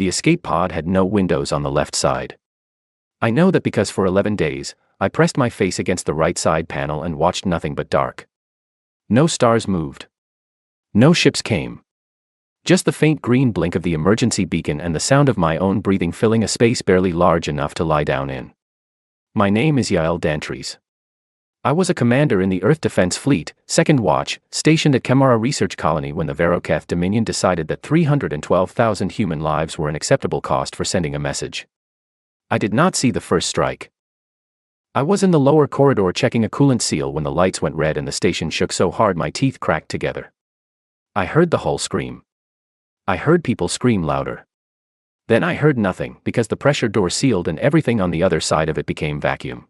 the escape pod had no windows on the left side. I know that because for 11 days, I pressed my face against the right side panel and watched nothing but dark. No stars moved. No ships came. Just the faint green blink of the emergency beacon and the sound of my own breathing filling a space barely large enough to lie down in. My name is Yael Dantries. I was a commander in the Earth Defense Fleet, Second Watch, stationed at Kemara Research Colony when the Veroketh Dominion decided that 312,000 human lives were an acceptable cost for sending a message. I did not see the first strike. I was in the lower corridor checking a coolant seal when the lights went red and the station shook so hard my teeth cracked together. I heard the hull scream. I heard people scream louder. Then I heard nothing because the pressure door sealed and everything on the other side of it became vacuum.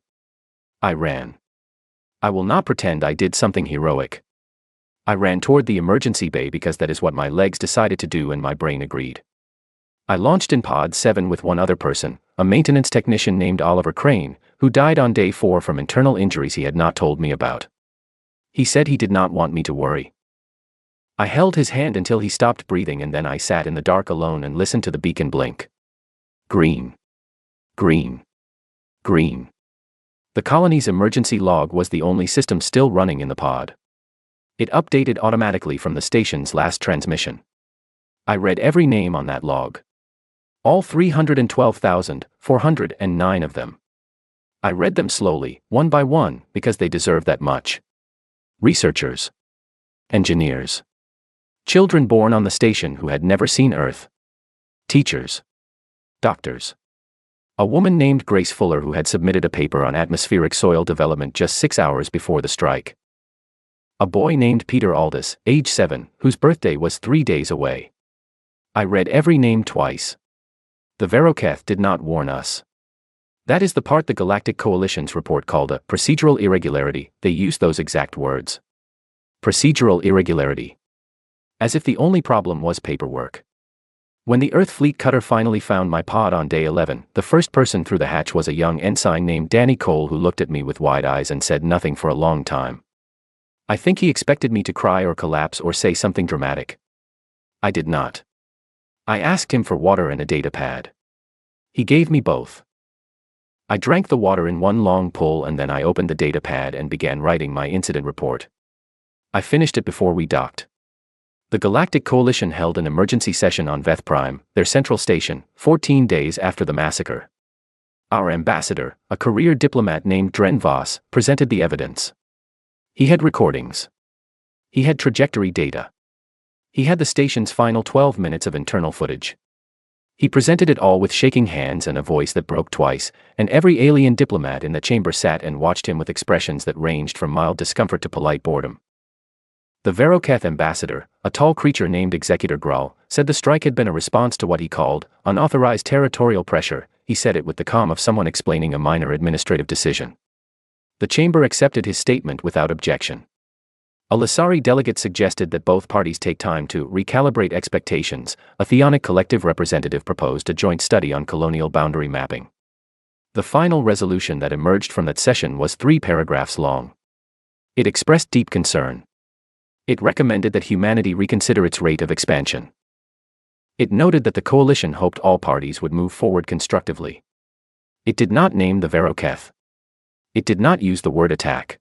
I ran. I will not pretend I did something heroic. I ran toward the emergency bay because that is what my legs decided to do and my brain agreed. I launched in Pod 7 with one other person, a maintenance technician named Oliver Crane, who died on day 4 from internal injuries he had not told me about. He said he did not want me to worry. I held his hand until he stopped breathing and then I sat in the dark alone and listened to the beacon blink. Green. Green. Green. The colony's emergency log was the only system still running in the pod. It updated automatically from the station's last transmission. I read every name on that log. All 312,409 of them. I read them slowly, one by one, because they deserve that much. Researchers. Engineers. Children born on the station who had never seen Earth. Teachers. Doctors. A woman named Grace Fuller who had submitted a paper on atmospheric soil development just 6 hours before the strike. A boy named Peter Aldous, age 7, whose birthday was 3 days away. I read every name twice. The Veroketh did not warn us. That is the part the Galactic Coalition's report called a procedural irregularity. They used those exact words. Procedural irregularity. As if the only problem was paperwork. When the Earth Fleet cutter finally found my pod on day 11, the first person through the hatch was a young ensign named Danny Cole who looked at me with wide eyes and said nothing for a long time. I think he expected me to cry or collapse or say something dramatic. I did not. I asked him for water and a data pad. He gave me both. I drank the water in one long pull and then I opened the data pad and began writing my incident report. I finished it before we docked. The Galactic Coalition held an emergency session on Veth Prime, their central station, 14 days after the massacre. Our ambassador, a career diplomat named Dren Voss, presented the evidence. He had recordings. He had trajectory data. He had the station's final 12 minutes of internal footage. He presented it all with shaking hands and a voice that broke twice, and every alien diplomat in the chamber sat and watched him with expressions that ranged from mild discomfort to polite boredom. The Veroketh ambassador, a tall creature named Executor Grawl, said the strike had been a response to what he called unauthorized territorial pressure. He said it with the calm of someone explaining a minor administrative decision. The chamber accepted his statement without objection. A Lasari delegate suggested that both parties take time to recalibrate expectations. A Theonic collective representative proposed a joint study on colonial boundary mapping. The final resolution that emerged from that session was 3 paragraphs long. It expressed deep concern. It recommended that humanity reconsider its rate of expansion. It noted that the coalition hoped all parties would move forward constructively. It did not name the Veroketh. It did not use the word attack.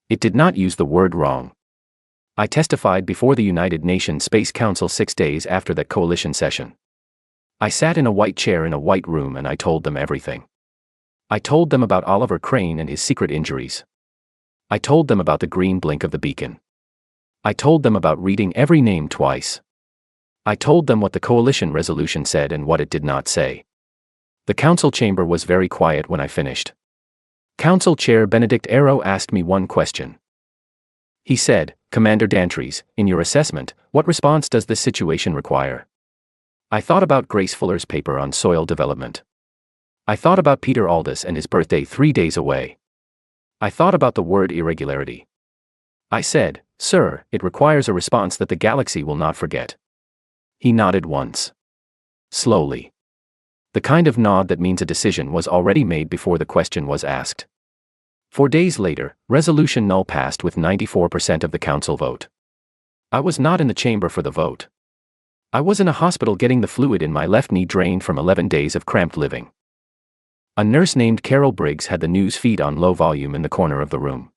It did not use the word wrong. I testified before the United Nations Space Council 6 days after that coalition session. I sat in a white chair in a white room and I told them everything. I told them about Oliver Crane and his secret injuries. I told them about the green blink of the beacon. I told them about reading every name twice. I told them what the coalition resolution said and what it did not say. The council chamber was very quiet when I finished. Council Chair Benedict Arrow asked me one question. He said, "Commander Dantries, in your assessment, what response does this situation require?" I thought about Grace Fuller's paper on soil development. I thought about Peter Aldous and his birthday 3 days away. I thought about the word irregularity. I said, "Sir, it requires a response that the galaxy will not forget." He nodded once. Slowly. The kind of nod that means a decision was already made before the question was asked. 4 days later, Resolution Null passed with 94% of the council vote. I was not in the chamber for the vote. I was in a hospital getting the fluid in my left knee drained from 11 days of cramped living. A nurse named Carol Briggs had the news feed on low volume in the corner of the room.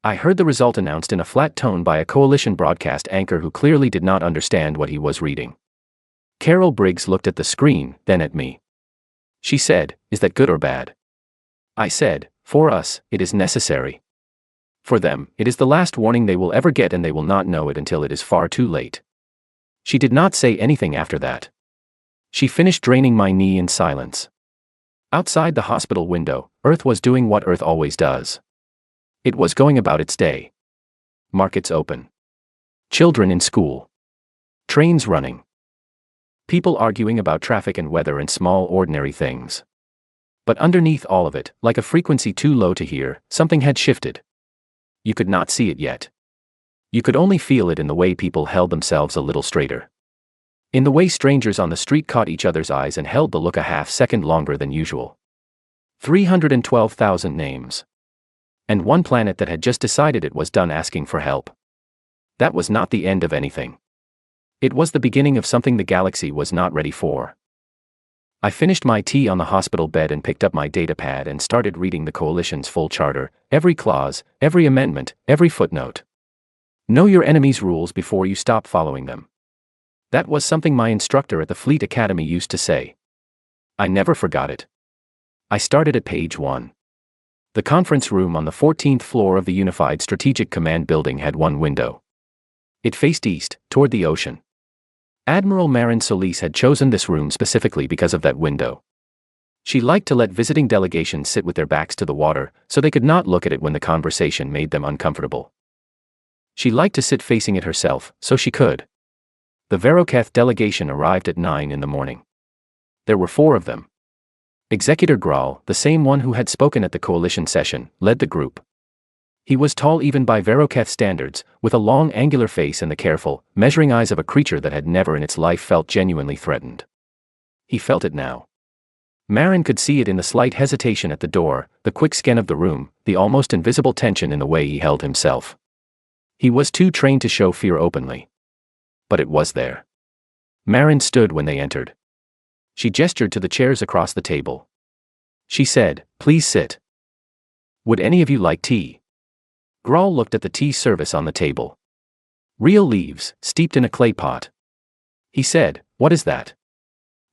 I heard the result announced in a flat tone by a coalition broadcast anchor who clearly did not understand what he was reading. Carol Briggs looked at the screen, then at me. She said, "Is that good or bad?" I said, "For us, it is necessary. For them, it is the last warning they will ever get and they will not know it until it is far too late." She did not say anything after that. She finished draining my knee in silence. Outside the hospital window, Earth was doing what Earth always does. It was going about its day. Markets open. Children in school. Trains running. People arguing about traffic and weather and small ordinary things. But underneath all of it, like a frequency too low to hear, something had shifted. You could not see it yet. You could only feel it in the way people held themselves a little straighter. In the way strangers on the street caught each other's eyes and held the look a half-second longer than usual. 312,000 names. And one planet that had just decided it was done asking for help. That was not the end of anything. It was the beginning of something the galaxy was not ready for. I finished my tea on the hospital bed and picked up my datapad and started reading the coalition's full charter, every clause, every amendment, every footnote. Know your enemy's rules before you stop following them. That was something my instructor at the Fleet Academy used to say. I never forgot it. I started at page 1. The conference room on the 14th floor of the Unified Strategic Command building had one window. It faced east, toward the ocean. Admiral Marin Solis had chosen this room specifically because of that window. She liked to let visiting delegations sit with their backs to the water, so they could not look at it when the conversation made them uncomfortable. She liked to sit facing it herself, so she could. The Veroketh delegation arrived at 9 in the morning. There were 4 of them. Executor Graal, the same one who had spoken at the coalition session, led the group. He was tall even by Veroketh standards, with a long angular face and the careful, measuring eyes of a creature that had never in its life felt genuinely threatened. He felt it now. Marin could see it in the slight hesitation at the door, the quick scan of the room, the almost invisible tension in the way he held himself. He was too trained to show fear openly. But it was there. Marin stood when they entered. She gestured to the chairs across the table. She said, "Please sit. Would any of you like tea?" Graal looked at the tea service on the table. Real leaves, steeped in a clay pot. He said, "What is that?"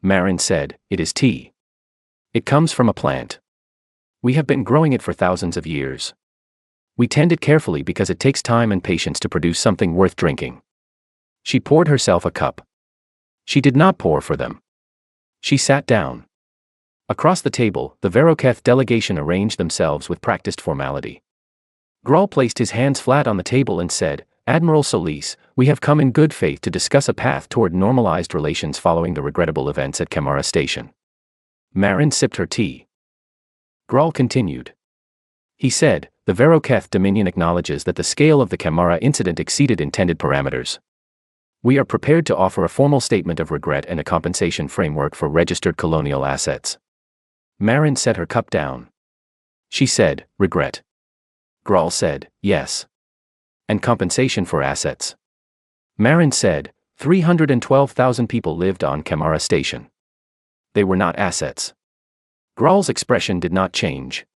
Marin said, "It is tea. It comes from a plant. We have been growing it for thousands of years. We tend it carefully because it takes time and patience to produce something worth drinking." She poured herself a cup. She did not pour for them. She sat down. Across the table, the Veroketh delegation arranged themselves with practiced formality. Graal placed his hands flat on the table and said, "Admiral Solis, we have come in good faith to discuss a path toward normalized relations following the regrettable events at Camara Station." Marin sipped her tea. Graal continued. He said, "The Veroketh Dominion acknowledges that the scale of the Camara incident exceeded intended parameters. We are prepared to offer a formal statement of regret and a compensation framework for registered colonial assets." Marin set her cup down. She said, "Regret." Graal said, "Yes. And compensation for assets." Marin said, 312,000 people lived on Camara Station. They were not assets. Graal's expression did not change.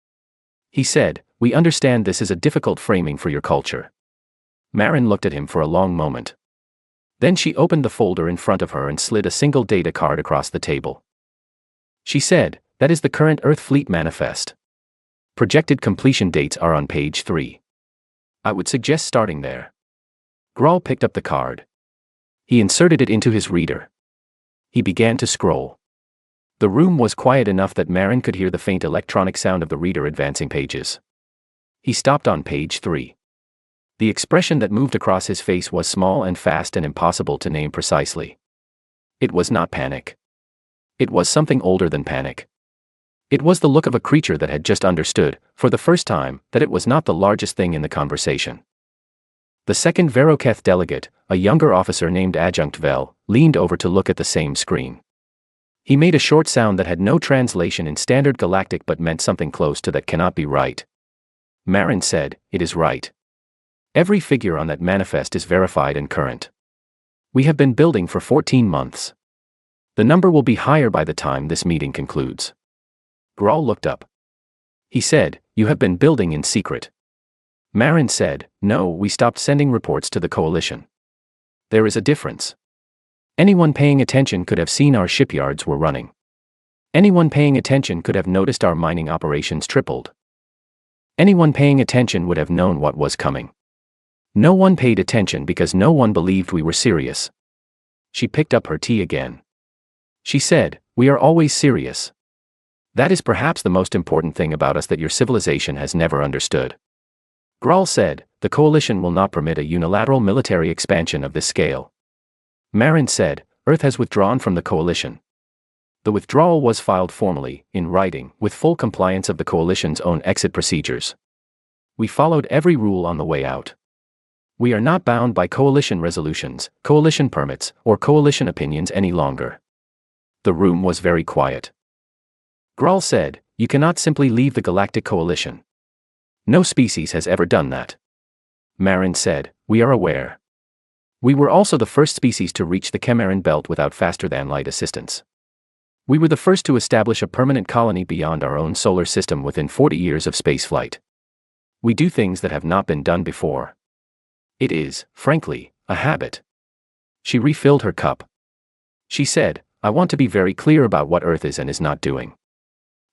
He said, "We understand this is a difficult framing for your culture." Marin looked at him for a long moment. Then she opened the folder in front of her and slid a single data card across the table. She said, "That is the current Earth Fleet Manifest. Projected completion dates are on page 3. I would suggest starting there." Graal picked up the card. He inserted it into his reader. He began to scroll. The room was quiet enough that Marin could hear the faint electronic sound of the reader advancing pages. He stopped on page 3. The expression that moved across his face was small and fast and impossible to name precisely. It was not panic. It was something older than panic. It was the look of a creature that had just understood, for the first time, that it was not the largest thing in the conversation. The second Veroketh delegate, a younger officer named Adjunct Vel, leaned over to look at the same screen. He made a short sound that had no translation in standard galactic but meant something close to "that cannot be right." Marin said, "It is right. Every figure on that manifest is verified and current. We have been building for 14 months. The number will be higher by the time this meeting concludes. Grawl looked up. He said, "You have been building in secret." Marin said, "No, we stopped sending reports to the coalition." There is a difference. Anyone paying attention could have seen our shipyards were running. Anyone paying attention could have noticed our mining operations tripled. Anyone paying attention would have known what was coming. No one paid attention because no one believed we were serious. She picked up her tea again. She said, "We are always serious. That is perhaps the most important thing about us that your civilization has never understood." Grawl said, "The coalition will not permit a unilateral military expansion of this scale." Marin said, "Earth has withdrawn from the coalition." The withdrawal was filed formally, in writing, with full compliance of the coalition's own exit procedures. We followed every rule on the way out. We are not bound by coalition resolutions, coalition permits, or coalition opinions any longer. The room was very quiet. Grawl said, "You cannot simply leave the Galactic Coalition. No species has ever done that." Marin said, "We are aware. We were also the first species to reach the Chemaran belt without faster-than-light assistance. We were the first to establish a permanent colony beyond our own solar system within 40 years of spaceflight. We do things that have not been done before. It is, frankly, a habit." She refilled her cup. She said, "I want to be very clear about what Earth is and is not doing.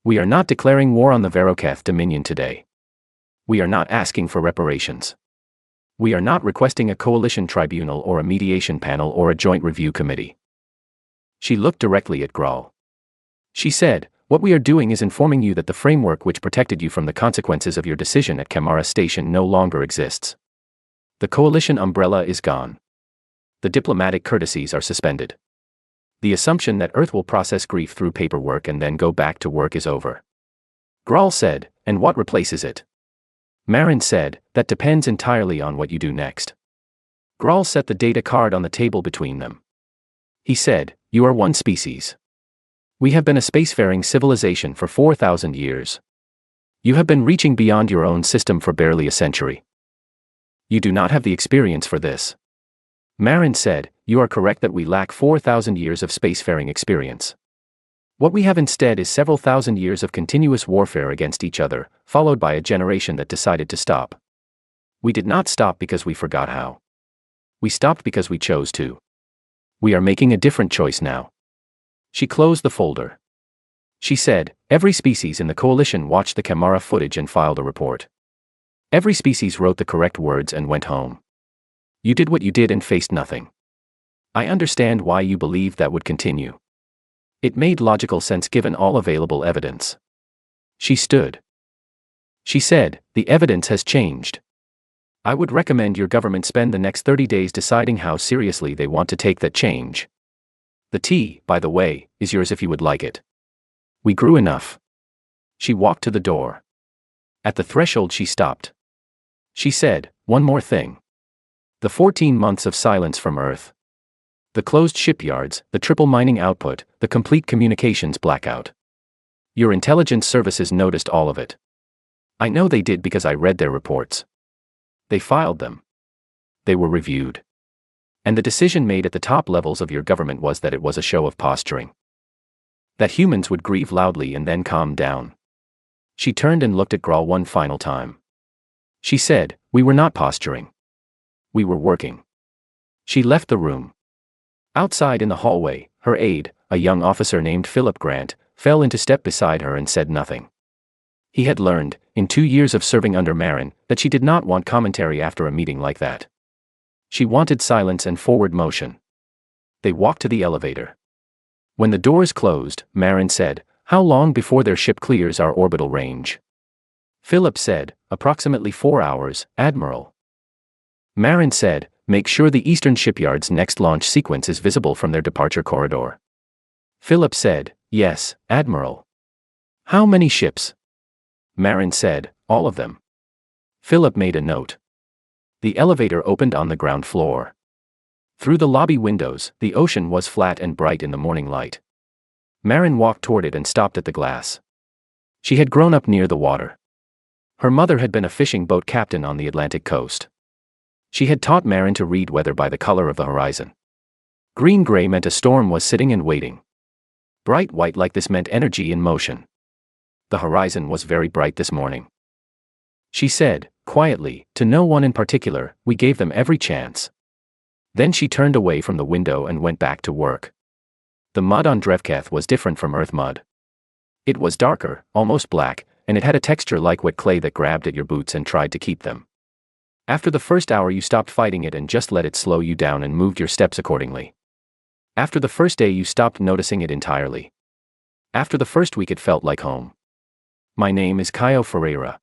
We are not declaring war on the Veroketh Dominion today. We are not asking for reparations. We are not requesting a coalition tribunal or a mediation panel or a joint review committee." She looked directly at Grawl. She said, "What we are doing is informing you that the framework which protected you from the consequences of your decision at Kamara Station no longer exists. The coalition umbrella is gone. The diplomatic courtesies are suspended. The assumption that Earth will process grief through paperwork and then go back to work is over." Grawl said, "And what replaces it?" Marin said, "That depends entirely on what you do next." Grawl set the data card on the table between them. He said, "You are one species. We have been a spacefaring civilization for 4,000 years. You have been reaching beyond your own system for barely a century. You do not have the experience for this." Marin said, "You are correct that we lack 4,000 years of spacefaring experience. What we have instead is several thousand years of continuous warfare against each other, followed by a generation that decided to stop. We did not stop because we forgot how. We stopped because we chose to. We are making a different choice now." She closed the folder. She said, "Every species in the coalition watched the Kamara footage and filed a report. Every species wrote the correct words and went home. You did what you did and faced nothing. I understand why you believed that would continue. It made logical sense given all available evidence." She stood. She said, "The evidence has changed. I would recommend your government spend the next 30 days deciding how seriously they want to take that change. The tea, by the way, is yours if you would like it. We grew enough." She walked to the door. At the threshold she stopped. She said, "One more thing. The 14 months of silence from Earth. The closed shipyards, the triple mining output, the complete communications blackout. Your intelligence services noticed all of it. I know they did because I read their reports. They filed them. They were reviewed. And the decision made at the top levels of your government was that it was a show of posturing. That humans would grieve loudly and then calm down." She turned and looked at Grawl one final time. She said, "We were not posturing. We were working." She left the room. Outside in the hallway, her aide, a young officer named Philip Grant, fell into step beside her and said nothing. He had learned, in 2 years of serving under Marin, that she did not want commentary after a meeting like that. She wanted silence and forward motion. They walked to the elevator. When the doors closed, Marin said, "How long before their ship clears our orbital range?" Philip said, "Approximately 4 hours, Admiral." Marin said, "Make sure the Eastern shipyard's next launch sequence is visible from their departure corridor." Philip said, "Yes, Admiral." "How many ships?" Marin said, "All of them." Philip made a note. The elevator opened on the ground floor. Through the lobby windows, the ocean was flat and bright in the morning light. Marin walked toward it and stopped at the glass. She had grown up near the water. Her mother had been a fishing boat captain on the Atlantic coast. She had taught Marin to read weather by the color of the horizon. Green-gray meant a storm was sitting and waiting. Bright white like this meant energy in motion. The horizon was very bright this morning. She said, quietly, to no one in particular, we gave them every chance. Then she turned away from the window and went back to work. The mud on Drevketh was different from earth mud. It was darker, almost black, and it had a texture like wet clay that grabbed at your boots and tried to keep them. After the first hour you stopped fighting it and just let it slow you down and moved your steps accordingly. After the first day you stopped noticing it entirely. After the first week it felt like home. My name is Caio Ferreira.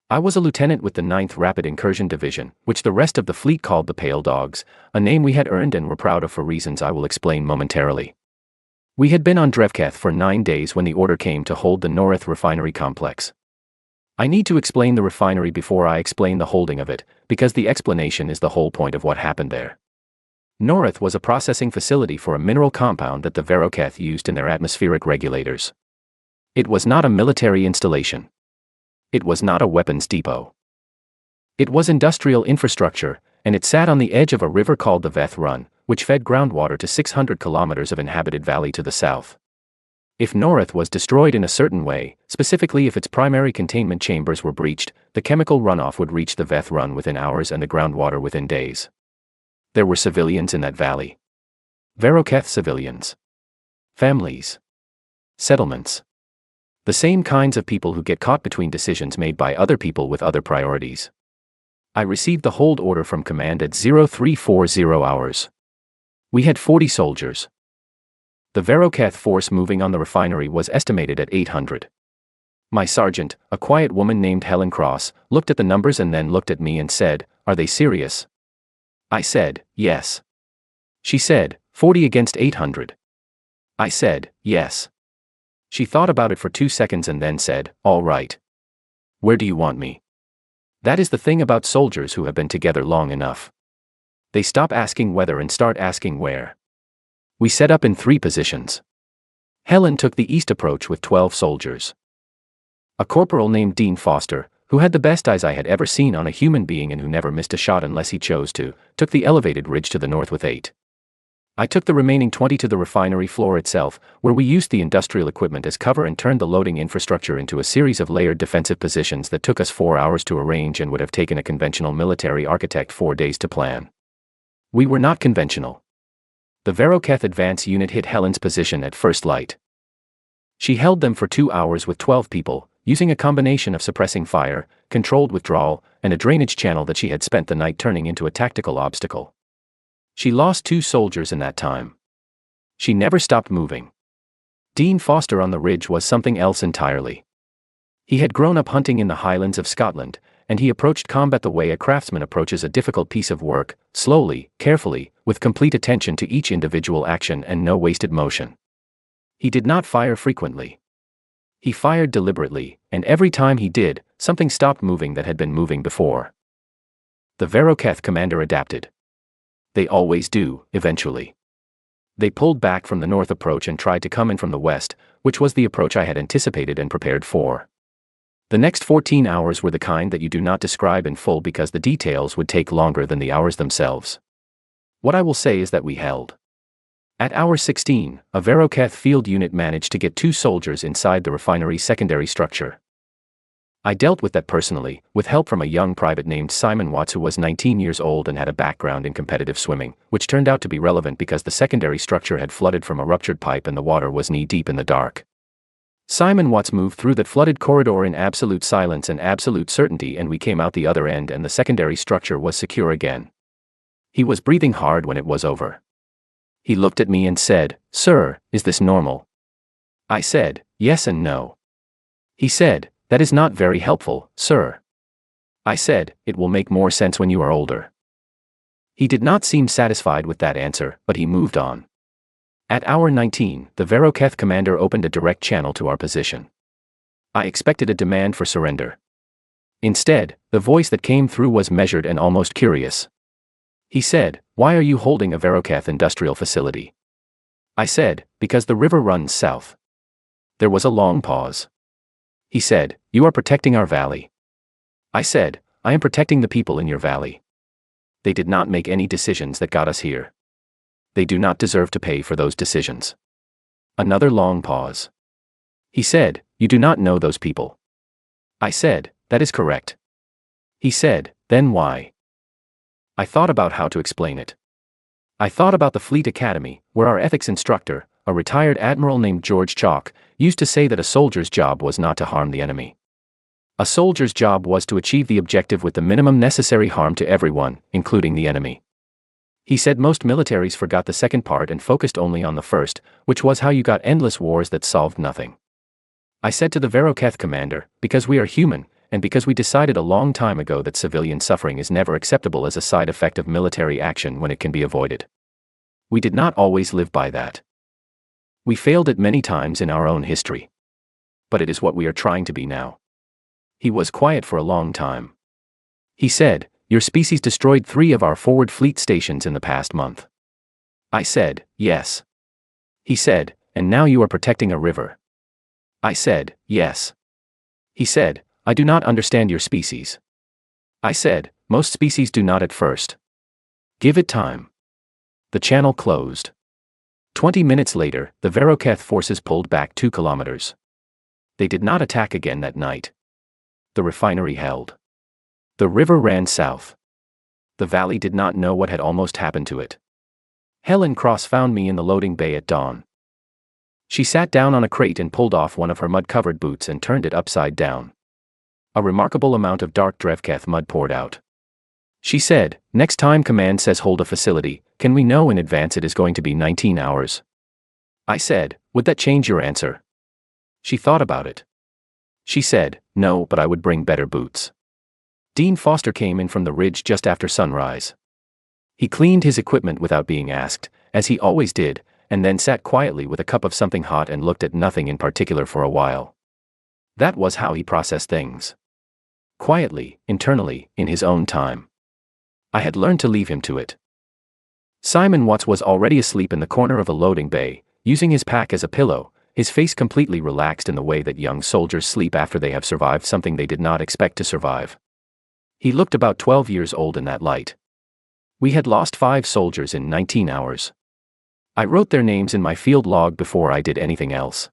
I was a lieutenant with the 9th Rapid Incursion Division, which the rest of the fleet called the Pale Dogs, a name we had earned and were proud of for reasons I will explain momentarily. We had been on Drevketh for 9 days when the order came to hold the Noreth refinery complex. I need to explain the refinery before I explain the holding of it, because the explanation is the whole point of what happened there. Noreth was a processing facility for a mineral compound that the Veroketh used in their atmospheric regulators. It was not a military installation. It was not a weapons depot. It was industrial infrastructure, and it sat on the edge of a river called the Veth Run, which fed groundwater to 600 kilometers of inhabited valley to the south. If Noreth was destroyed in a certain way, specifically if its primary containment chambers were breached, the chemical runoff would reach the Veth Run within hours and the groundwater within days. There were civilians in that valley. Veroketh civilians. Families. Settlements. The same kinds of people who get caught between decisions made by other people with other priorities. I received the hold order from command at 0340 hours. We had 40 soldiers. The Veroketh force moving on the refinery was estimated at 800. My sergeant, a quiet woman named Helen Cross, looked at the numbers and then looked at me and said, "Are they serious?" I said, "Yes." She said, 40 against 800. I said, "Yes." She thought about it for 2 seconds and then said, "All right. Where do you want me?" That is the thing about soldiers who have been together long enough. They stop asking whether and start asking where. We set up in 3 positions. Helen took the east approach with 12 soldiers. A corporal named Dean Foster, who had the best eyes I had ever seen on a human being and who never missed a shot unless he chose to, took the elevated ridge to the north with 8. I took the remaining 20 to the refinery floor itself, where we used the industrial equipment as cover and turned the loading infrastructure into a series of layered defensive positions that took us 4 hours to arrange and would have taken a conventional military architect 4 days to plan. We were not conventional. The Veroketh advance unit hit Helen's position at first light. She held them for 2 hours with 12 people, using a combination of suppressing fire, controlled withdrawal, and a drainage channel that she had spent the night turning into a tactical obstacle. She lost 2 soldiers in that time. She never stopped moving. Dean Foster on the ridge was something else entirely. He had grown up hunting in the Highlands of Scotland, and he approached combat the way a craftsman approaches a difficult piece of work, slowly, carefully, with complete attention to each individual action and no wasted motion. He did not fire frequently. He fired deliberately, and every time he did, something stopped moving that had been moving before. The Veroketh commander adapted. They always do, eventually. They pulled back from the north approach and tried to come in from the west, which was the approach I had anticipated and prepared for. The next 14 hours were the kind that you do not describe in full because the details would take longer than the hours themselves. What I will say is that we held. At hour 16, a Veroketh field unit managed to get 2 soldiers inside the refinery's secondary structure. I dealt with that personally, with help from a young private named Simon Watts who was 19 years old and had a background in competitive swimming, which turned out to be relevant because the secondary structure had flooded from a ruptured pipe and the water was knee-deep in the dark. Simon Watts moved through that flooded corridor in absolute silence and absolute certainty, and we came out the other end and the secondary structure was secure again. He was breathing hard when it was over. He looked at me and said, "Sir, is this normal?" I said, "Yes and no." He said, "That is not very helpful, sir." I said, "It will make more sense when you are older." He did not seem satisfied with that answer, but he moved on. At hour 19, the Veroketh commander opened a direct channel to our position. I expected a demand for surrender. Instead, the voice that came through was measured and almost curious. He said, "Why are you holding a Veroketh industrial facility?" I said, "Because the river runs south." There was a long pause. He said, "You are protecting our valley." I said, "I am protecting the people in your valley. They did not make any decisions that got us here. They do not deserve to pay for those decisions. Another long pause. He said, "You do not know those people." I said, "That is correct." He said, "Then why?" I thought about how to explain it. I thought about the Fleet Academy, where our ethics instructor, a retired admiral named George Chalk, used to say that a soldier's job was not to harm the enemy. A soldier's job was to achieve the objective with the minimum necessary harm to everyone, including the enemy. He said most militaries forgot the second part and focused only on the first, which was how you got endless wars that solved nothing. I said to the Veroketh commander, because we are human, and because we decided a long time ago that civilian suffering is never acceptable as a side effect of military action when it can be avoided. We did not always live by that. We failed it many times in our own history. But it is what we are trying to be now. He was quiet for a long time. He said, "Your species destroyed 3 of our forward fleet stations in the past month." I said, "Yes." He said, "And now you are protecting a river." I said, "Yes." He said, "I do not understand your species." I said, "Most species do not at first. Give it time." The channel closed. 20 minutes later, the Veroketh forces pulled back 2 kilometers. They did not attack again that night. The refinery held. The river ran south. The valley did not know what had almost happened to it. Helen Cross found me in the loading bay at dawn. She sat down on a crate and pulled off one of her mud-covered boots and turned it upside down. A remarkable amount of dark Drevketh mud poured out. She said, "Next time command says hold a facility, can we know in advance it is going to be 19 hours? I said, "Would that change your answer?" She thought about it. She said, "No, but I would bring better boots." Dean Foster came in from the ridge just after sunrise. He cleaned his equipment without being asked, as he always did, and then sat quietly with a cup of something hot and looked at nothing in particular for a while. That was how he processed things. Quietly, internally, in his own time. I had learned to leave him to it. Simon Watts was already asleep in the corner of a loading bay, using his pack as a pillow, his face completely relaxed in the way that young soldiers sleep after they have survived something they did not expect to survive. He looked about 12 years old in that light. We had lost 5 soldiers in 19 hours. I wrote their names in my field log before I did anything else.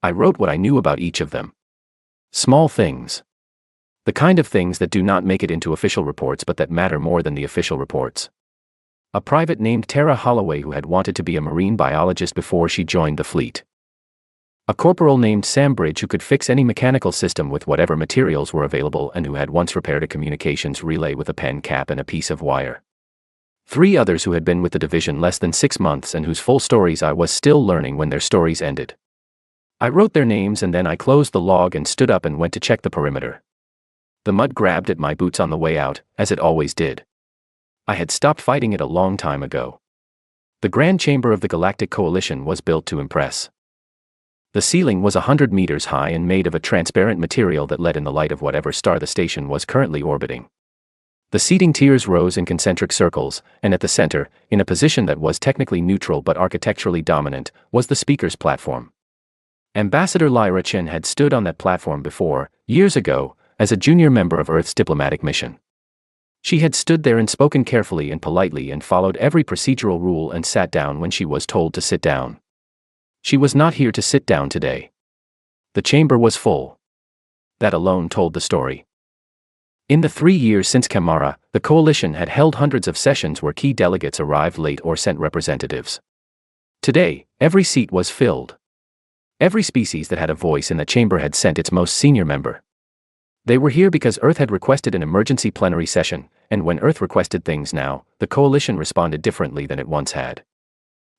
I wrote what I knew about each of them. Small things. The kind of things that do not make it into official reports but that matter more than the official reports. A private named Tara Holloway who had wanted to be a marine biologist before she joined the fleet. A corporal named Sam Bridge who could fix any mechanical system with whatever materials were available and who had once repaired a communications relay with a pen cap and a piece of wire. 3 others who had been with the division less than 6 months and whose full stories I was still learning when their stories ended. I wrote their names and then I closed the log and stood up and went to check the perimeter. The mud grabbed at my boots on the way out, as it always did. I had stopped fighting it a long time ago. The Grand Chamber of the Galactic Coalition was built to impress. The ceiling was 100 meters high and made of a transparent material that let in the light of whatever star the station was currently orbiting. The seating tiers rose in concentric circles, and at the center, in a position that was technically neutral but architecturally dominant, was the speaker's platform. Ambassador Lyra Chen had stood on that platform before, years ago, as a junior member of Earth's diplomatic mission. She had stood there and spoken carefully and politely and followed every procedural rule and sat down when she was told to sit down. She was not here to sit down today. The chamber was full. That alone told the story. In the 3 years since Kamara, the coalition had held hundreds of sessions where key delegates arrived late or sent representatives. Today, every seat was filled. Every species that had a voice in the chamber had sent its most senior member. They were here because Earth had requested an emergency plenary session, and when Earth requested things now, the coalition responded differently than it once had.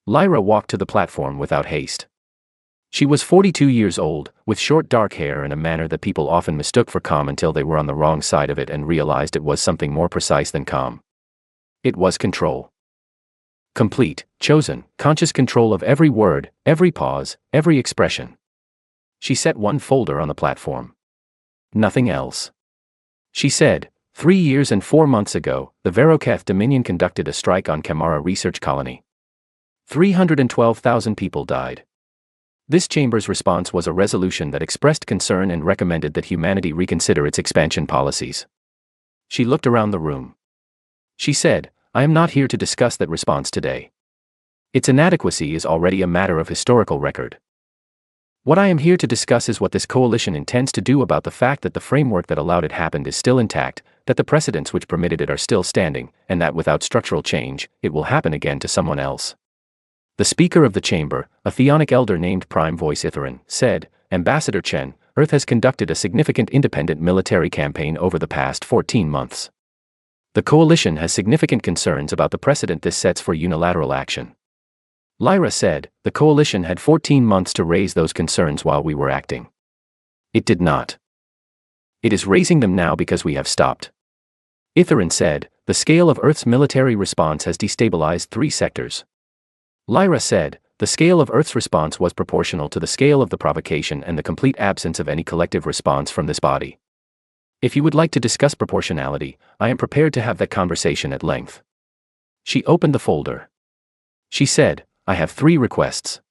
Lyra walked to the platform without haste. She was 42 years old, with short dark hair and a manner that people often mistook for calm until they were on the wrong side of it and realized it was something more precise than calm. It was control. Complete, chosen, conscious control of every word, every pause, every expression. She set one folder on the platform. Nothing else. She said, 3 years and 4 months ago, the Veroketh Dominion conducted a strike on Kamara Research Colony. 312,000 people died. This chamber's response was a resolution that expressed concern and recommended that humanity reconsider its expansion policies. She looked around the room. She said, I am not here to discuss that response today. Its inadequacy is already a matter of historical record. What I am here to discuss is what this coalition intends to do about the fact that the framework that allowed it happened is still intact, that the precedents which permitted it are still standing, and that without structural change, it will happen again to someone else. The Speaker of the Chamber, a theonic elder named Prime Voice Itherin, said, "Ambassador Chen, Earth has conducted a significant independent military campaign over the past 14 months. The coalition has significant concerns about the precedent this sets for unilateral action." Lyra said, "The coalition had 14 months to raise those concerns while we were acting. It did not. It is raising them now because we have stopped." Itherin said, "The scale of Earth's military response has destabilized 3 sectors." Lyra said, "The scale of Earth's response was proportional to the scale of the provocation and the complete absence of any collective response from this body. If you would like to discuss proportionality, I am prepared to have that conversation at length." She opened the folder. She said, "I have 3 requests.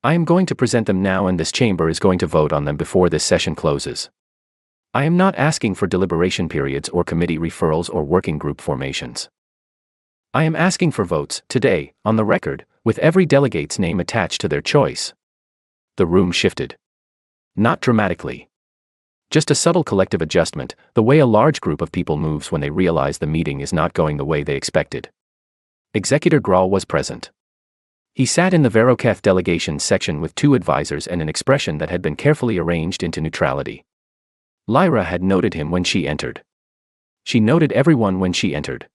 I am going to present them now and this chamber is going to vote on them before this session closes. I am not asking for deliberation periods or committee referrals or working group formations. I am asking for votes, today, on the record, with every delegate's name attached to their choice." The room shifted. Not dramatically. Just a subtle collective adjustment, the way a large group of people moves when they realize the meeting is not going the way they expected. Executor Grawl was present. He sat in the Veroketh delegation section with 2 advisors and an expression that had been carefully arranged into neutrality. Lyra had noted him when she entered. She noted everyone when she entered.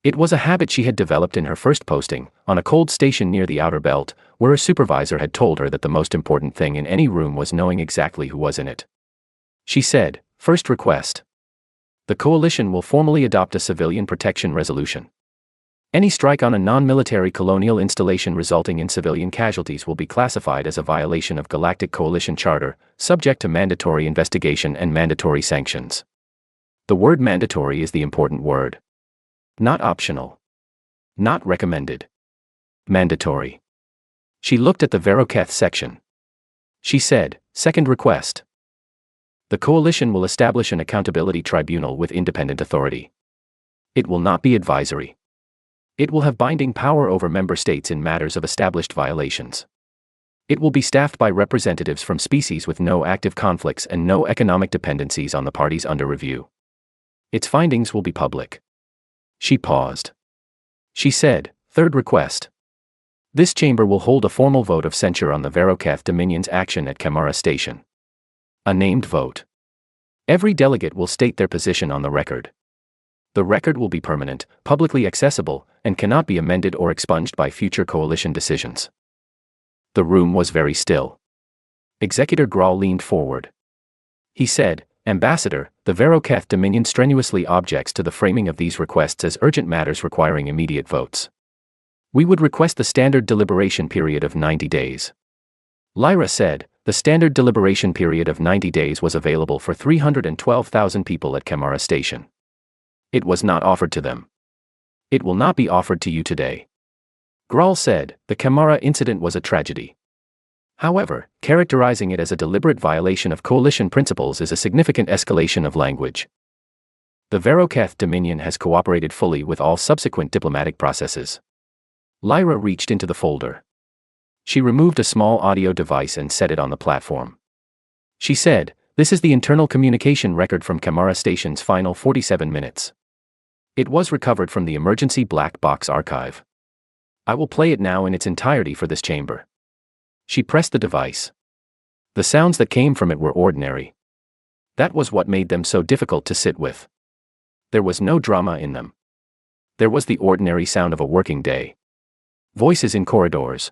It was a habit she had developed in her first posting, on a cold station near the outer belt, where a supervisor had told her that the most important thing in any room was knowing exactly who was in it. She said, "First request. The coalition will formally adopt a civilian protection resolution. Any strike on a non-military colonial installation resulting in civilian casualties will be classified as a violation of Galactic Coalition Charter, subject to mandatory investigation and mandatory sanctions." The word mandatory is the important word. Not optional. Not recommended. Mandatory. She looked at the Veroketh section. She said, "Second request. The coalition will establish an accountability tribunal with independent authority. It will not be advisory. It will have binding power over member states in matters of established violations. It will be staffed by representatives from species with no active conflicts and no economic dependencies on the parties under review. Its findings will be public." She paused. She said, "Third request. This chamber will hold a formal vote of censure on the Veroketh Dominion's action at Kamara Station. A named vote. Every delegate will state their position on the record. The record will be permanent, publicly accessible, and cannot be amended or expunged by future coalition decisions." The room was very still. Executor Grawl leaned forward. He said, "Ambassador, the Veroketh Dominion strenuously objects to the framing of these requests as urgent matters requiring immediate votes. We would request the standard deliberation period of 90 days. Lyra said, "The standard deliberation period of 90 days was available for 312,000 people at Kamara Station. It was not offered to them. It will not be offered to you today." Grawl said, "The Kamara incident was a tragedy. However, characterizing it as a deliberate violation of coalition principles is a significant escalation of language. The Veroketh Dominion has cooperated fully with all subsequent diplomatic processes." Lyra reached into the folder. She removed a small audio device and set it on the platform. She said, "This is the internal communication record from Kamara Station's final 47 minutes. It was recovered from the emergency black box archive. I will play it now in its entirety for this chamber." She pressed the device. The sounds that came from it were ordinary. That was what made them so difficult to sit with. There was no drama in them. There was the ordinary sound of a working day. Voices in corridors.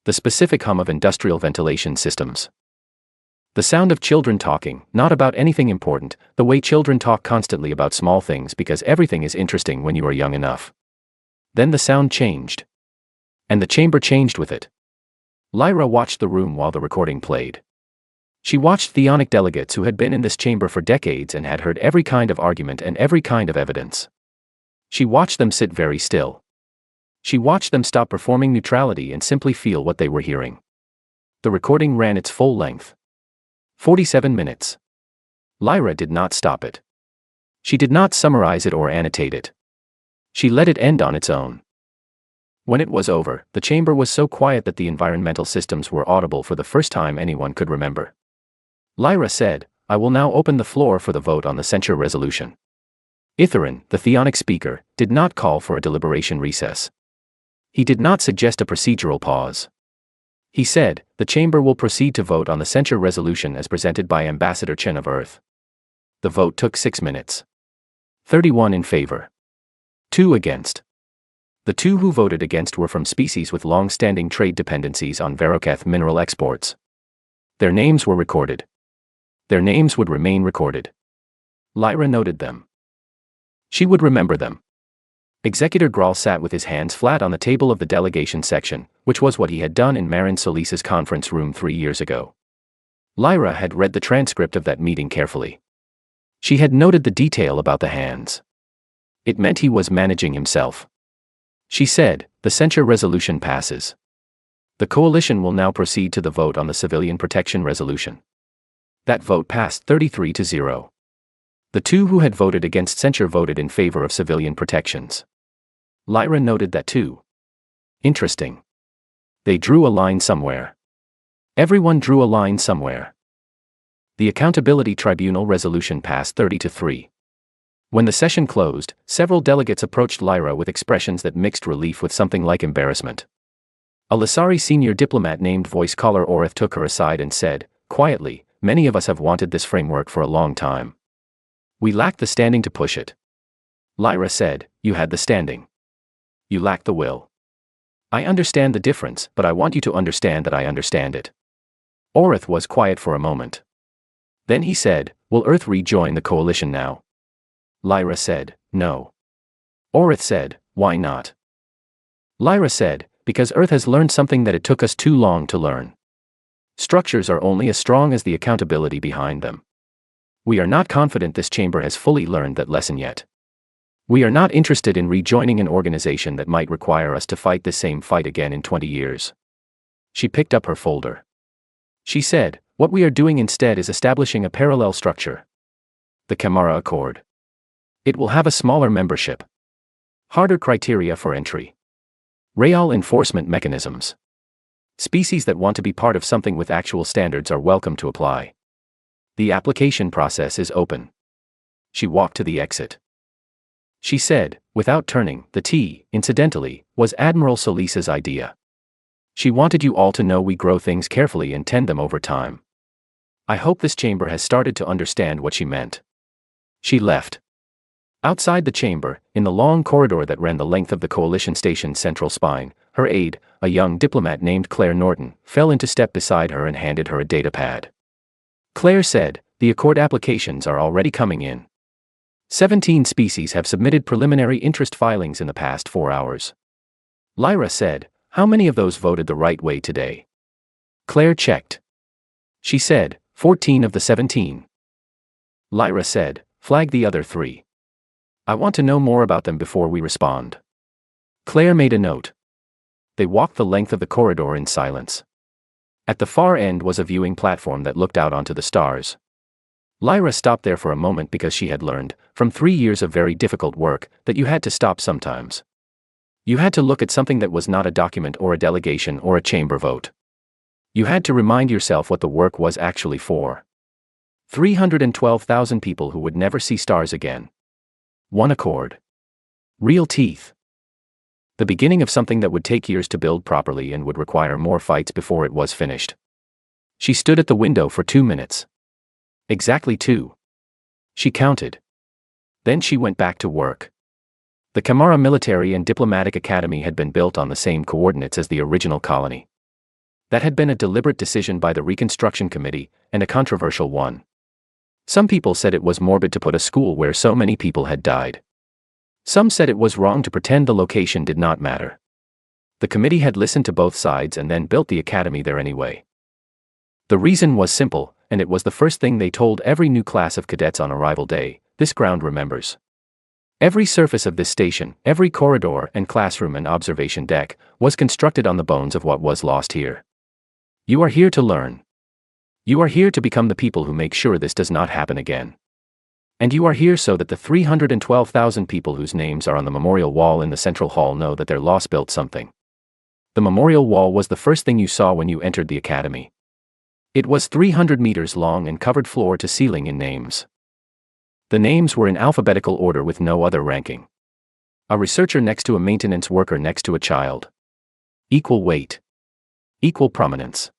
The specific hum of industrial ventilation systems. The sound of children talking, not about anything important, the way children talk constantly about small things because everything is interesting when you are young enough. Then the sound changed. And the chamber changed with it. Lyra watched the room while the recording played. She watched theonic delegates who had been in this chamber for decades and had heard every kind of argument and every kind of evidence. She watched them sit very still. She watched them stop performing neutrality and simply feel what they were hearing. The recording ran its full length. 47 minutes. Lyra did not stop it. She did not summarize it or annotate it. She let it end on its own. When it was over, the chamber was so quiet that the environmental systems were audible for the first time anyone could remember. Lyra said, "I will now open the floor for the vote on the censure resolution." Itherin, the theonic speaker, did not call for a deliberation recess. He did not suggest a procedural pause. He said, "The chamber will proceed to vote on the censure resolution as presented by Ambassador Chen of Earth." The vote took 6 minutes. 31 in favor. 2 against. The 2 who voted against were from species with long-standing trade dependencies on Veroketh mineral exports. Their names were recorded. Their names would remain recorded. Lyra noted them. She would remember them. Executor Grawl sat with his hands flat on the table of the delegation section, which was what he had done in Marin Solis's conference room 3 years ago. Lyra had read the transcript of that meeting carefully. She had noted the detail about the hands. It meant he was managing himself. She said, "The censure resolution passes. The coalition will now proceed to the vote on the civilian protection resolution." That vote passed 33-0. The 2 who had voted against censure voted in favor of civilian protections. Lyra noted that too. Interesting. They drew a line somewhere. Everyone drew a line somewhere. The Accountability Tribunal resolution passed 30-3. When the session closed, several delegates approached Lyra with expressions that mixed relief with something like embarrassment. A Lasari senior diplomat named Voice Caller Orith took her aside and said, quietly, "Many of us have wanted this framework for a long time. We lack the standing to push it." Lyra said, "You had the standing. You lack the will. I understand the difference, but I want you to understand that I understand it." Orith was quiet for a moment. Then he said, "Will Earth rejoin the coalition now?" Lyra said, "No." Orith said, "Why not?" Lyra said, "Because Earth has learned something that it took us too long to learn. Structures are only as strong as the accountability behind them. We are not confident this chamber has fully learned that lesson yet. We are not interested in rejoining an organization that might require us to fight the same fight again in 20 years. She picked up her folder. She said, "What we are doing instead is establishing a parallel structure. The Camara Accord. It will have a smaller membership. Harder criteria for entry. Real enforcement mechanisms. Species that want to be part of something with actual standards are welcome to apply. The application process is open." She walked to the exit. She said, without turning, "The tea, incidentally, was Admiral Solis's idea. She wanted you all to know we grow things carefully and tend them over time. I hope this chamber has started to understand what she meant." She left. Outside the chamber, in the long corridor that ran the length of the coalition station's central spine, her aide, a young diplomat named Claire Norton, fell into step beside her and handed her a data pad. Claire said, "The Accord applications are already coming in. 17 species have submitted preliminary interest filings in the past 4 hours." Lyra said, "How many of those voted the right way today?" Claire checked. She said, 14 of the 17. Lyra said, "Flag the other 3. I want to know more about them before we respond." Claire made a note. They walked the length of the corridor in silence. At the far end was a viewing platform that looked out onto the stars. Lyra stopped there for a moment because she had learned, from 3 years of very difficult work, that you had to stop sometimes. You had to look at something that was not a document or a delegation or a chamber vote. You had to remind yourself what the work was actually for. 312,000 people who would never see stars again. One accord. Real teeth. The beginning of something that would take years to build properly and would require more fights before it was finished. She stood at the window for 2 minutes. Exactly 2. She counted. Then she went back to work. The Camara Military and Diplomatic Academy had been built on the same coordinates as the original colony. That had been a deliberate decision by the Reconstruction Committee, and a controversial one. Some people said it was morbid to put a school where so many people had died. Some said it was wrong to pretend the location did not matter. The committee had listened to both sides and then built the academy there anyway. The reason was simple, and it was the first thing they told every new class of cadets on arrival day: this ground remembers. Every surface of this station, every corridor and classroom and observation deck, was constructed on the bones of what was lost here. You are here to learn. You are here to become the people who make sure this does not happen again. And you are here so that the 312,000 people whose names are on the memorial wall in the central hall know that their loss built something. The memorial wall was the first thing you saw when you entered the academy. It was 300 meters long and covered floor to ceiling in names. The names were in alphabetical order with no other ranking. A researcher next to a maintenance worker next to a child. Equal weight. Equal prominence.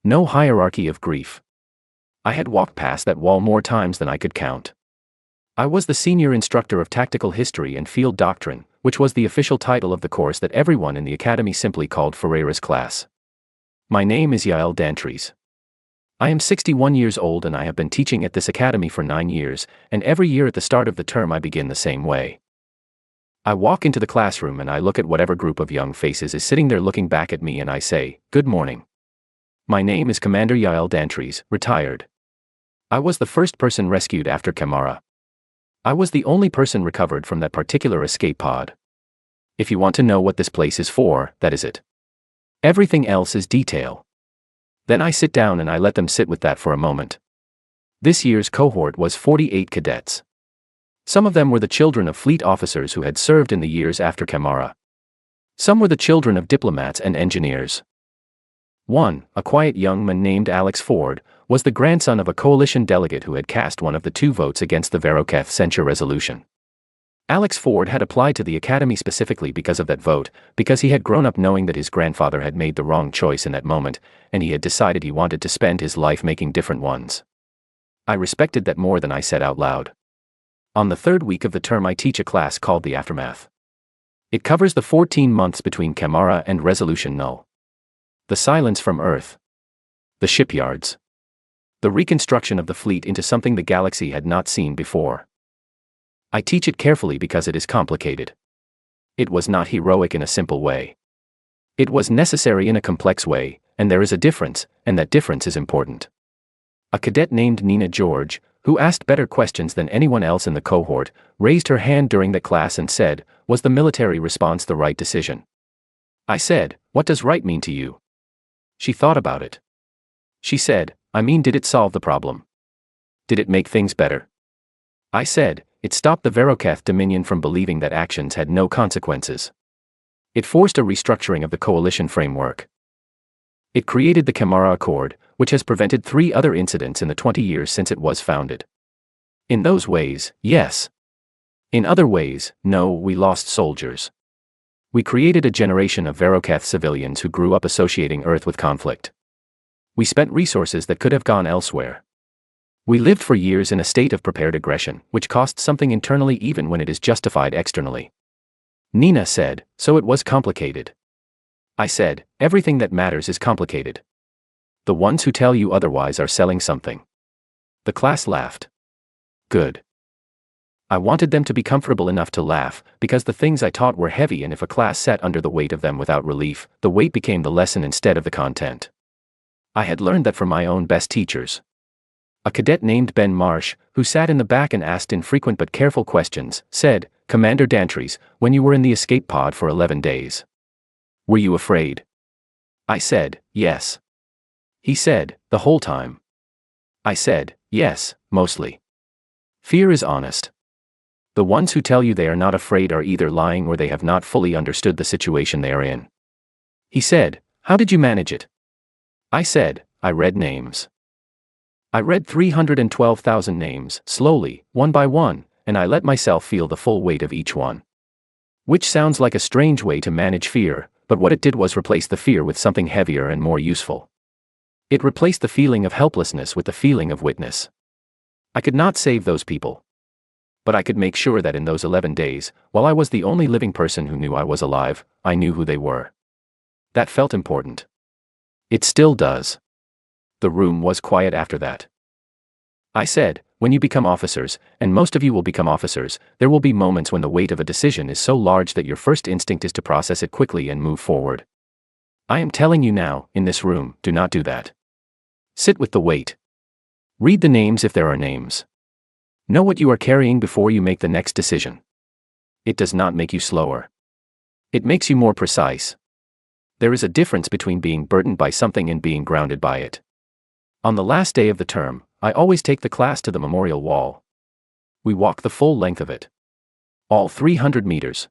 No hierarchy of grief. I had walked past that wall more times than I could count. I was the senior instructor of tactical history and field doctrine, which was the official title of the course that everyone in the academy simply called Ferreira's class. My name is Yael Dantries. I am 61 years old and I have been teaching at this academy for 9 years, and every year at the start of the term I begin the same way. I walk into the classroom and I look at whatever group of young faces is sitting there looking back at me and I say, "Good morning. My name is Commander Yael Dantries, retired. I was the first person rescued after Camara. I was the only person recovered from that particular escape pod. If you want to know what this place is for, that is it. Everything else is detail." Then I sit down and I let them sit with that for a moment. This year's cohort was 48 cadets. Some of them were the children of fleet officers who had served in the years after Camara. Some were the children of diplomats and engineers. One, a quiet young man named Alex Ford, was the grandson of a coalition delegate who had cast one of the 2 votes against the Veroketh censure resolution. Alex Ford had applied to the academy specifically because of that vote, because he had grown up knowing that his grandfather had made the wrong choice in that moment, and he had decided he wanted to spend his life making different ones. I respected that more than I said out loud. On the 3rd week of the term I teach a class called The Aftermath. It covers the 14 months between Camara and Resolution Null. The silence from Earth. The shipyards. The reconstruction of the fleet into something the galaxy had not seen before. I teach it carefully because it is complicated. It was not heroic in a simple way. It was necessary in a complex way, and there is a difference, and that difference is important. A cadet named Nina George, who asked better questions than anyone else in the cohort, raised her hand during the class and said, "Was the military response the right decision?" I said, "What does right mean to you?" She thought about it. She said, "I mean, did it solve the problem? Did it make things better?" I said, "It stopped the Veroketh Dominion from believing that actions had no consequences. It forced a restructuring of the coalition framework. It created the Camara Accord, which has prevented 3 other incidents in the 20 years since it was founded. In those ways, yes. In other ways, no, we lost soldiers. We created a generation of Veroketh civilians who grew up associating Earth with conflict. We spent resources that could have gone elsewhere. We lived for years in a state of prepared aggression, which costs something internally even when it is justified externally." Nina said, "So it was complicated." I said, "Everything that matters is complicated. The ones who tell you otherwise are selling something." The class laughed. Good. I wanted them to be comfortable enough to laugh, because the things I taught were heavy, and if a class sat under the weight of them without relief, the weight became the lesson instead of the content. I had learned that from my own best teachers. A cadet named Ben Marsh, who sat in the back and asked infrequent but careful questions, said, "Commander Dantries, when you were in the escape pod for 11 days. Were you afraid?" I said, "Yes." He said, "The whole time?" I said, "Yes, mostly." Fear is honest. The ones who tell you they are not afraid are either lying or they have not fully understood the situation they are in. He said, "How did you manage it?" I said, "I read names. I read 312,000 names, slowly, one by one, and I let myself feel the full weight of each one." Which sounds like a strange way to manage fear, but what it did was replace the fear with something heavier and more useful. It replaced the feeling of helplessness with the feeling of witness. I could not save those people. But I could make sure that in those 11 days, while I was the only living person who knew I was alive, I knew who they were. That felt important. It still does. The room was quiet after that. I said, "When you become officers, and most of you will become officers, there will be moments when the weight of a decision is so large that your first instinct is to process it quickly and move forward. I am telling you now, in this room, do not do that. Sit with the weight. Read the names if there are names. Know what you are carrying before you make the next decision. It does not make you slower. It makes you more precise. There is a difference between being burdened by something and being grounded by it." On the last day of the term, I always take the class to the memorial wall. We walk the full length of it. All 300 meters.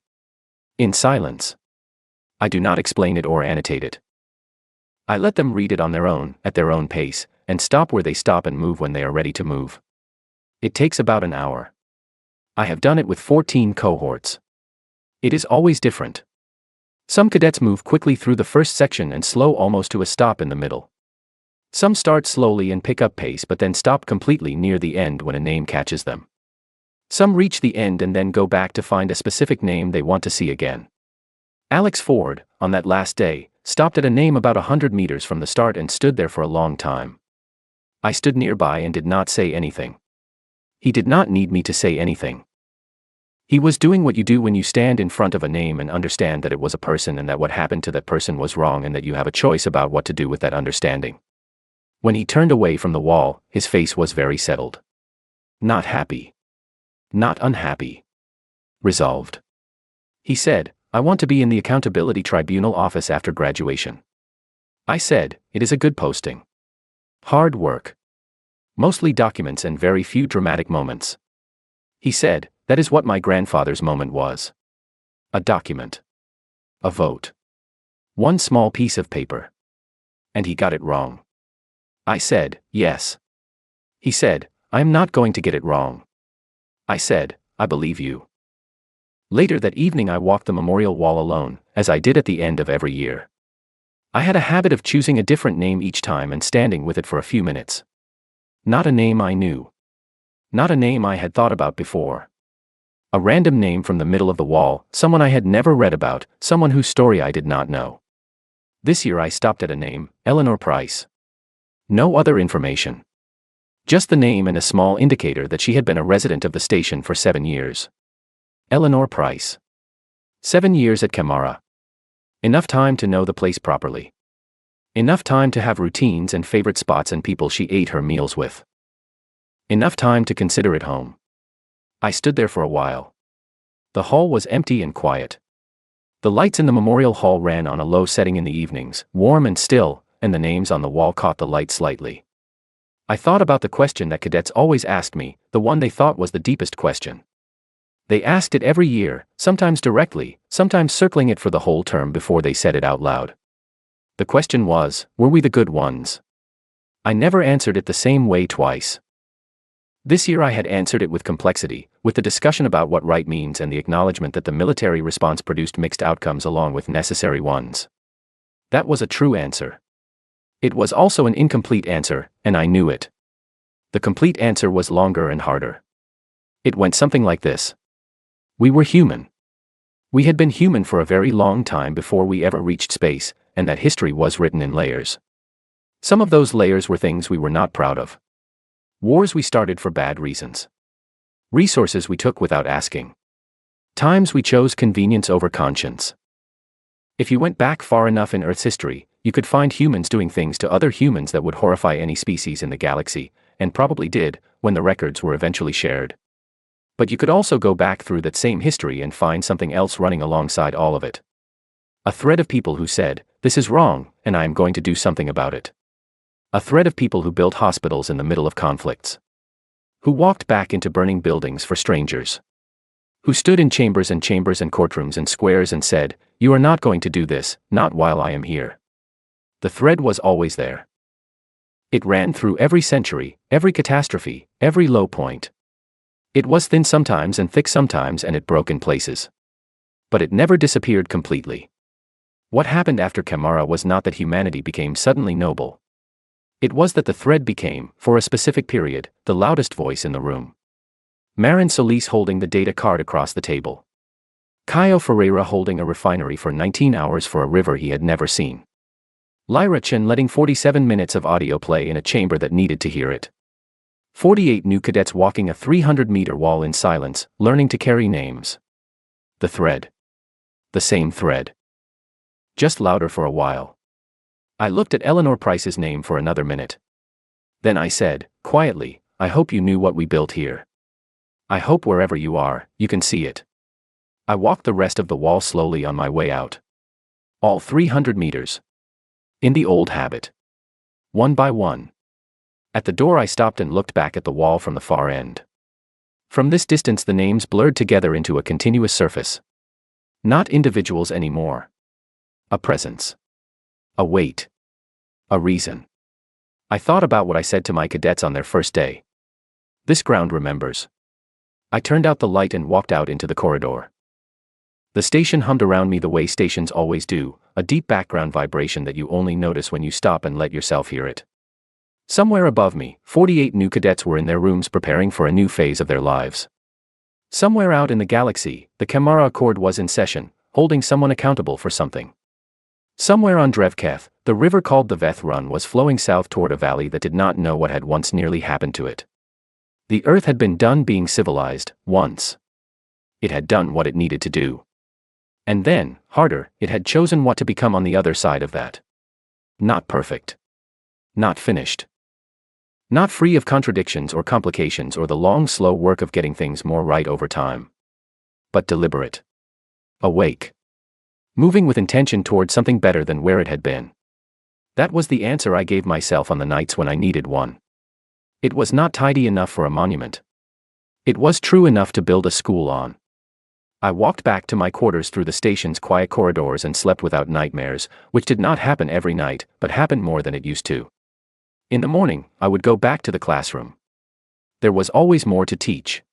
In silence. I do not explain it or annotate it. I let them read it on their own, at their own pace, and stop where they stop and move when they are ready to move. It takes about an hour. I have done it with 14 cohorts. It is always different. Some cadets move quickly through the first section and slow almost to a stop in the middle. Some start slowly and pick up pace but then stop completely near the end when a name catches them. Some reach the end and then go back to find a specific name they want to see again. Alex Ford, on that last day, stopped at a name about 100 meters from the start and stood there for a long time. I stood nearby and did not say anything. He did not need me to say anything. He was doing what you do when you stand in front of a name and understand that it was a person and that what happened to that person was wrong and that you have a choice about what to do with that understanding. When he turned away from the wall, his face was very settled. Not happy. Not unhappy. Resolved. He said, "I want to be in the Accountability Tribunal office after graduation." I said, "It is a good posting. Hard work. Mostly documents and very few dramatic moments." He said, "That is what my grandfather's moment was. A document. A vote. One small piece of paper. And he got it wrong." I said, "Yes." He said, "I am not going to get it wrong." I said, "I believe you." Later that evening I walked the memorial wall alone, as I did at the end of every year. I had a habit of choosing a different name each time and standing with it for a few minutes. Not a name I knew. Not a name I had thought about before. A random name from the middle of the wall, someone I had never read about, someone whose story I did not know. This year I stopped at a name, Eleanor Price. No other information. Just the name and a small indicator that she had been a resident of the station for 7 years. Eleanor Price. 7 years at Camara. Enough time to know the place properly. Enough time to have routines and favorite spots and people she ate her meals with. Enough time to consider it home. I stood there for a while. The hall was empty and quiet. The lights in the memorial hall ran on a low setting in the evenings, warm and still, and the names on the wall caught the light slightly. I thought about the question that cadets always asked me, the one they thought was the deepest question. They asked it every year, sometimes directly, sometimes circling it for the whole term before they said it out loud. The question was, were we the good ones? I never answered it the same way twice. This year I had answered it with complexity, with the discussion about what right means and the acknowledgement that the military response produced mixed outcomes along with necessary ones. That was a true answer. It was also an incomplete answer, and I knew it. The complete answer was longer and harder. It went something like this. We were human. We had been human for a very long time before we ever reached space, and that history was written in layers. Some of those layers were things we were not proud of. Wars we started for bad reasons. Resources we took without asking. Times we chose convenience over conscience. If you went back far enough in Earth's history, you could find humans doing things to other humans that would horrify any species in the galaxy, and probably did, when the records were eventually shared. But you could also go back through that same history and find something else running alongside all of it. A thread of people who said, "This is wrong, and I am going to do something about it." A thread of people who built hospitals in the middle of conflicts. Who walked back into burning buildings for strangers. Who stood in chambers and courtrooms and squares and said, "You are not going to do this, not while I am here." The thread was always there. It ran through every century, every catastrophe, every low point. It was thin sometimes and thick sometimes, and it broke in places. But it never disappeared completely. What happened after Camara was not that humanity became suddenly noble. It was that the thread became, for a specific period, the loudest voice in the room. Marin Solis holding the data card across the table. Caio Ferreira holding a refinery for 19 hours for a river he had never seen. Lyra Chen letting 47 minutes of audio play in a chamber that needed to hear it. 48 new cadets walking a 300-meter wall in silence, learning to carry names. The thread. The same thread. Just louder for a while. I looked at Eleanor Price's name for another minute. Then I said, quietly, "I hope you knew what we built here. I hope wherever you are, you can see it." I walked the rest of the wall slowly on my way out. All 300 meters. In the old habit. One by one. At the door I stopped and looked back at the wall from the far end. From this distance the names blurred together into a continuous surface. Not individuals anymore. A presence. A weight. A reason. I thought about what I said to my cadets on their first day. This ground remembers. I turned out the light and walked out into the corridor. The station hummed around me the way stations always do, a deep background vibration that you only notice when you stop and let yourself hear it. Somewhere above me, 48 new cadets were in their rooms preparing for a new phase of their lives. Somewhere out in the galaxy, the Camara Accord was in session, holding someone accountable for something. Somewhere on Drevketh, the river called the Veth Run was flowing south toward a valley that did not know what had once nearly happened to it. The Earth had been done being civilized, once. It had done what it needed to do. And then, harder, it had chosen what to become on the other side of that. Not perfect. Not finished. Not free of contradictions or complications or the long, slow work of getting things more right over time. But deliberate. Awake. Moving with intention toward something better than where it had been. That was the answer I gave myself on the nights when I needed one. It was not tidy enough for a monument. It was true enough to build a school on. I walked back to my quarters through the station's quiet corridors and slept without nightmares, which did not happen every night, but happened more than it used to. In the morning, I would go back to the classroom. There was always more to teach.